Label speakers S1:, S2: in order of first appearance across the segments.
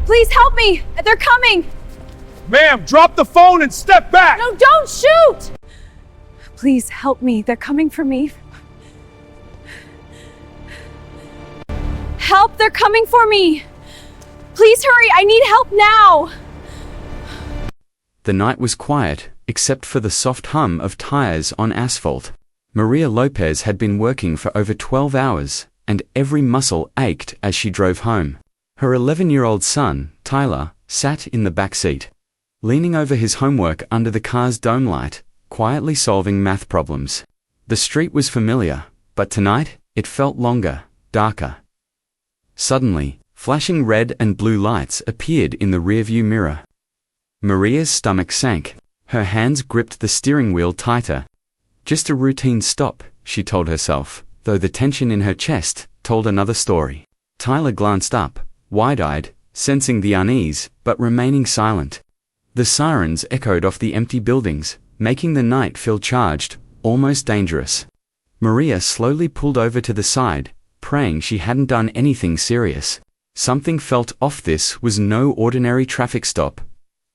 S1: Please help me! They're coming!
S2: Ma'am, drop the phone and step back!
S1: No, don't shoot! Please help me. They're coming for me. Help! They're coming for me! Please hurry! I need help now!
S3: The night was quiet, except for the soft hum of tires on asphalt. Maria Lopez had been working for over 12 hours, and every muscle ached as she drove home. Her 11-year-old son, Tyler, sat in the back seat, leaning over his homework under the car's dome light, quietly solving math problems. The street was familiar, but tonight, it felt longer, darker. Suddenly, flashing red and blue lights appeared in the rearview mirror. Maria's stomach sank. Her hands gripped the steering wheel tighter. Just a routine stop, she told herself, though the tension in her chest told another story. Tyler glanced up, wide-eyed, sensing the unease, but remaining silent. The sirens echoed off the empty buildings, making the night feel charged, almost dangerous. Maria slowly pulled over to the side, praying she hadn't done anything serious. Something felt off. This was no ordinary traffic stop.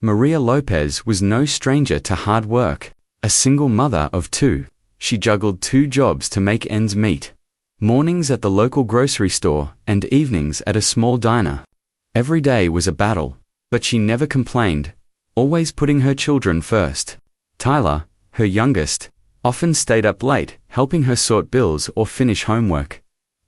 S3: Maria Lopez was no stranger to hard work. A single mother of 2, she juggled 2 jobs to make ends meet. Mornings at the local grocery store and evenings at a small diner. Every day was a battle, but she never complained, always putting her children first. Tyler, her youngest, often stayed up late, helping her sort bills or finish homework.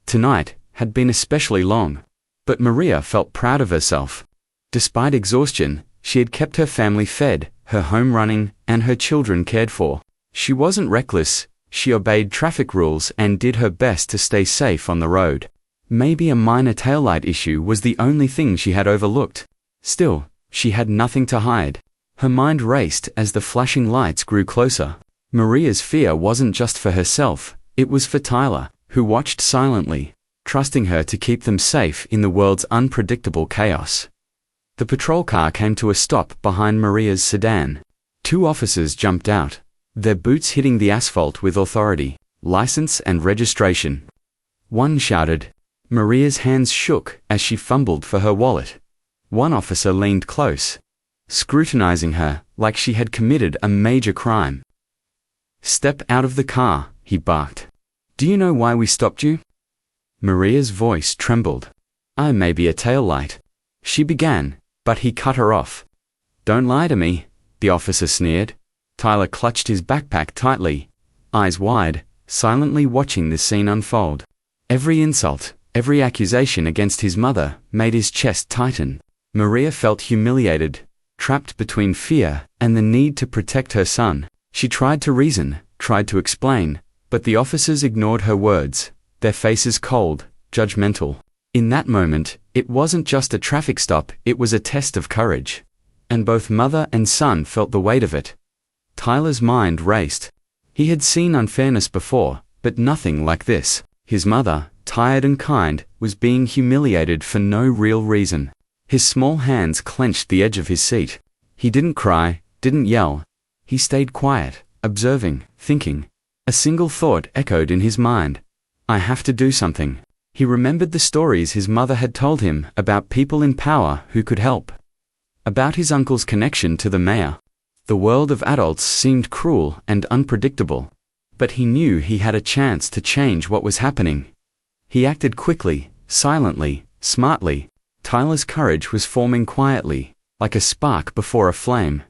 S3: Tonight had been especially long, but Maria felt proud of herself. Despite exhaustion, she had kept her family fed, her home running, and her children cared for. She wasn't reckless, she obeyed traffic rules and did her best to stay safe on the road. Maybe a minor taillight issue was the only thing she had overlooked. Still, she had nothing to hide. Her mind raced as the flashing lights grew closer. Maria's fear wasn't just for herself, it was for Tyler, who watched silently, trusting her to keep them safe in the world's unpredictable chaos. The patrol car came to a stop behind Maria's sedan. 2 officers jumped out, their boots hitting the asphalt with authority, license and registration. One shouted. Maria's hands shook as she fumbled for her wallet. One officer leaned close, scrutinizing her like she had committed a major crime. "Step out of the car," he barked. "Do you know why we stopped you?" Maria's voice trembled. "I may be a taillight," she began, but he cut her off. "Don't lie to me," the officer sneered. Tyler clutched his backpack tightly, eyes wide, silently watching the scene unfold. Every insult, every accusation against his mother made his chest tighten. Maria felt humiliated, trapped between fear and the need to protect her son. She tried to reason, tried to explain, but the officers ignored her words, their faces cold, judgmental. In that moment, it wasn't just a traffic stop, it was a test of courage. And both mother and son felt the weight of it. Tyler's mind raced. He had seen unfairness before, but nothing like this. His mother, tired and kind, was being humiliated for no real reason. His small hands clenched the edge of his seat. He didn't cry, didn't yell. He stayed quiet, observing, thinking. A single thought echoed in his mind. "I have to do something." He remembered the stories his mother had told him about people in power who could help. About his uncle's connection to the mayor. The world of adults seemed cruel and unpredictable. But he knew he had a chance to change what was happening. He acted quickly, silently, smartly. Tyler's courage was forming quietly, like a spark before a flame.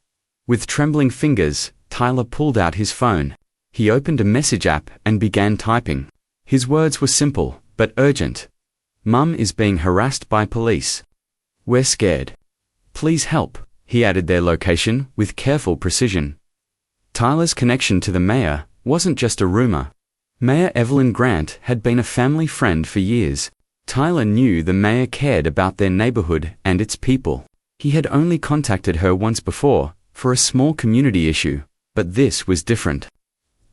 S3: With trembling fingers, Tyler pulled out his phone. He opened a message app and began typing. His words were simple, but urgent. "Mum is being harassed by police. We're scared. Please help." He added their location with careful precision. Tyler's connection to the mayor wasn't just a rumor. Mayor Evelyn Grant had been a family friend for years. Tyler knew the mayor cared about their neighborhood and its people. He had only contacted her once before, for a small community issue, but this was different.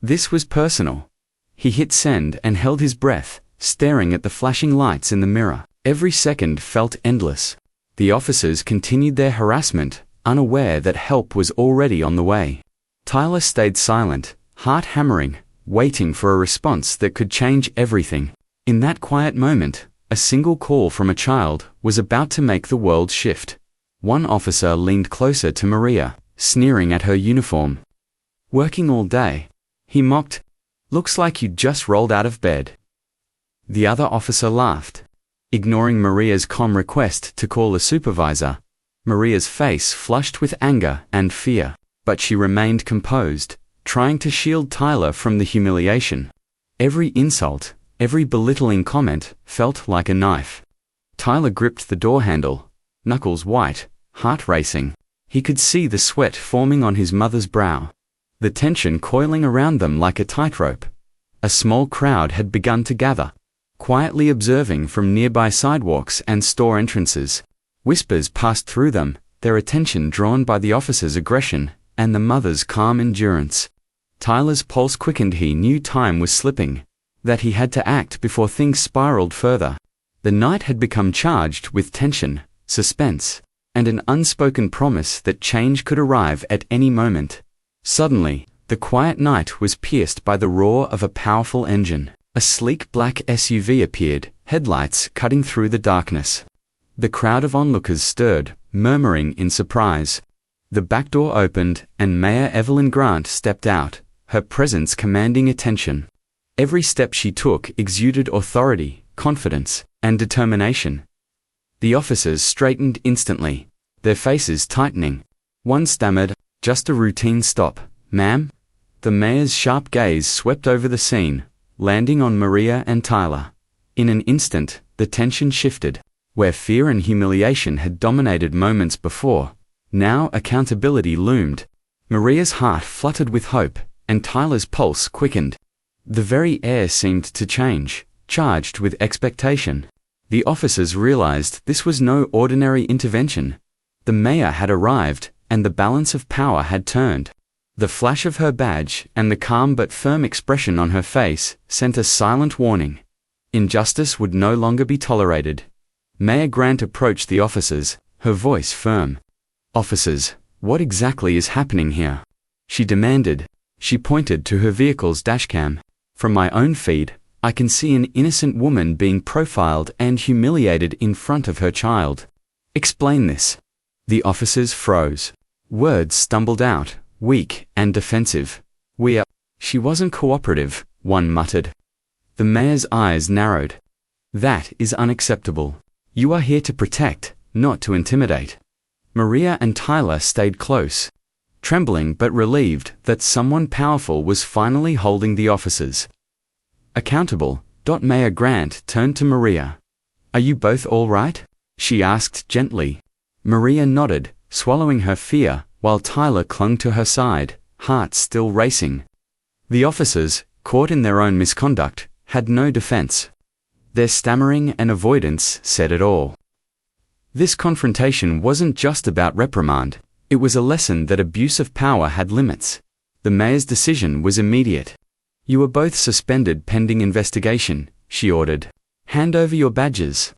S3: This was personal. He hit send and held his breath, staring at the flashing lights in the mirror. Every second felt endless. The officers continued their harassment, unaware that help was already on the way. Tyler stayed silent, heart hammering, waiting for a response that could change everything. In that quiet moment, a single call from a child, was about to make the world shift. One officer leaned closer to Maria, sneering at her uniform. "Working all day?" he mocked. "Looks like you just rolled out of bed." The other officer laughed. Ignoring Maria's calm request to call a supervisor, Maria's face flushed with anger and fear, but she remained composed, trying to shield Tyler from the humiliation. Every insult, every belittling comment felt like a knife. Tyler gripped the door handle, knuckles white, heart racing. He could see the sweat forming on his mother's brow, the tension coiling around them like a tightrope. A small crowd had begun to gather, quietly observing from nearby sidewalks and store entrances. Whispers passed through them, their attention drawn by the officer's aggression and the mother's calm endurance. Tyler's pulse quickened. He knew time was slipping, that he had to act before things spiraled further. The night had become charged with tension, suspense, and an unspoken promise that change could arrive at any moment. Suddenly, the quiet night was pierced by the roar of a powerful engine. A sleek black SUV appeared, headlights cutting through the darkness. The crowd of onlookers stirred, murmuring in surprise. The back door opened, and Mayor Evelyn Grant stepped out, her presence commanding attention. Every step she took exuded authority, confidence, and determination. The officers straightened instantly, their faces tightening. One stammered, "Just a routine stop, ma'am." The mayor's sharp gaze swept over the scene, landing on Maria and Tyler. In an instant, the tension shifted. Where fear and humiliation had dominated moments before, now accountability loomed. Maria's heart fluttered with hope, and Tyler's pulse quickened. The very air seemed to change, charged with expectation. The officers realized this was no ordinary intervention. The mayor had arrived, and the balance of power had turned. The flash of her badge and the calm but firm expression on her face sent a silent warning. Injustice would no longer be tolerated. Mayor Grant approached the officers, her voice firm. "Officers, what exactly is happening here?" she demanded. She pointed to her vehicle's dashcam. "From my own feed, I can see an innocent woman being profiled and humiliated in front of her child. Explain this." The officers froze. Words stumbled out, weak and defensive. She wasn't cooperative," one muttered. The mayor's eyes narrowed. "That is unacceptable. You are here to protect, not to intimidate." Maria and Tyler stayed close, trembling but relieved that someone powerful was finally holding the officers accountable. Mayor Grant turned to Maria. "Are you both all right?" she asked gently. Maria nodded, swallowing her fear, while Tyler clung to her side, heart still racing. The officers, caught in their own misconduct, had no defense. Their stammering and avoidance said it all. This confrontation wasn't just about reprimand, it was a lesson that abuse of power had limits. The mayor's decision was immediate. "You are both suspended pending investigation," she ordered. "Hand over your badges."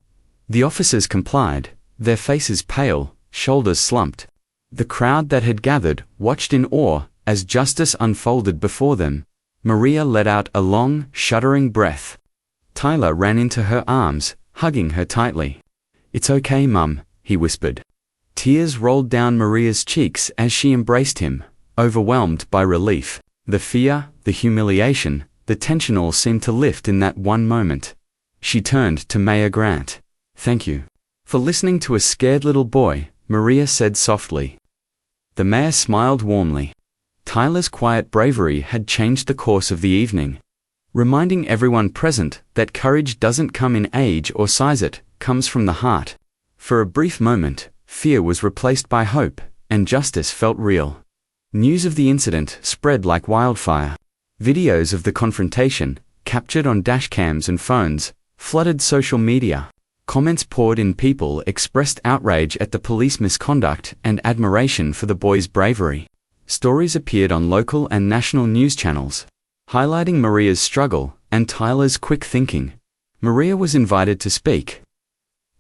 S3: The officers complied, their faces pale, shoulders slumped. The crowd that had gathered watched in awe as justice unfolded before them. Maria let out a long, shuddering breath. Tyler ran into her arms, hugging her tightly. "It's okay, Mum," he whispered. Tears rolled down Maria's cheeks as she embraced him, overwhelmed by relief. The fear, the humiliation, the tension all seemed to lift in that one moment. She turned to Mayor Grant. "Thank you for listening to a scared little boy," Maria said softly. The mayor smiled warmly. Tyler's quiet bravery had changed the course of the evening, reminding everyone present that courage doesn't come in age or size, it comes from the heart. For a brief moment, fear was replaced by hope, and justice felt real. News of the incident spread like wildfire. Videos of the confrontation, captured on dashcams and phones, flooded social media. Comments poured in. People expressed outrage at the police misconduct and admiration for the boy's bravery. Stories appeared on local and national news channels, highlighting Maria's struggle and Tyler's quick thinking. Maria was invited to speak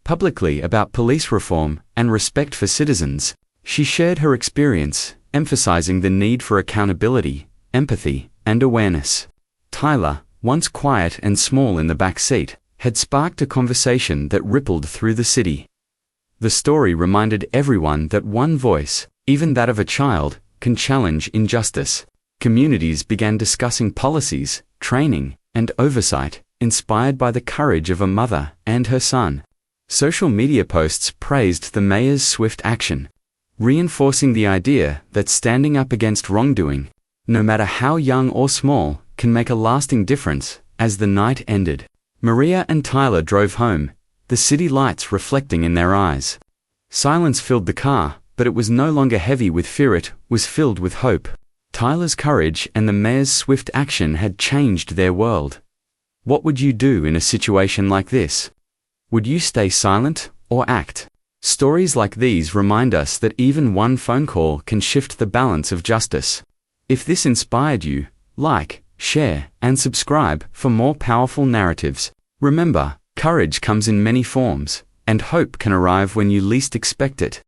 S3: publicly about police reform and respect for citizens. She shared her experience, emphasizing the need for accountability, empathy, and awareness. Tyler, once quiet and small in the back seat, had sparked a conversation that rippled through the city. The story reminded everyone that one voice, even that of a child, can challenge injustice. Communities began discussing policies, training, and oversight, inspired by the courage of a mother and her son. Social media posts praised the mayor's swift action, reinforcing the idea that standing up against wrongdoing, no matter how young or small, can make a lasting difference. As the night ended, Maria and Tyler drove home, the city lights reflecting in their eyes. Silence filled the car, but it was no longer heavy with fear, it was filled with hope. Tyler's courage and the mayor's swift action had changed their world. What would you do in a situation like this? Would you stay silent or act? Stories like these remind us that even one phone call can shift the balance of justice. If this inspired you, like, share, and subscribe for more powerful narratives. Remember, courage comes in many forms, and hope can arrive when you least expect it.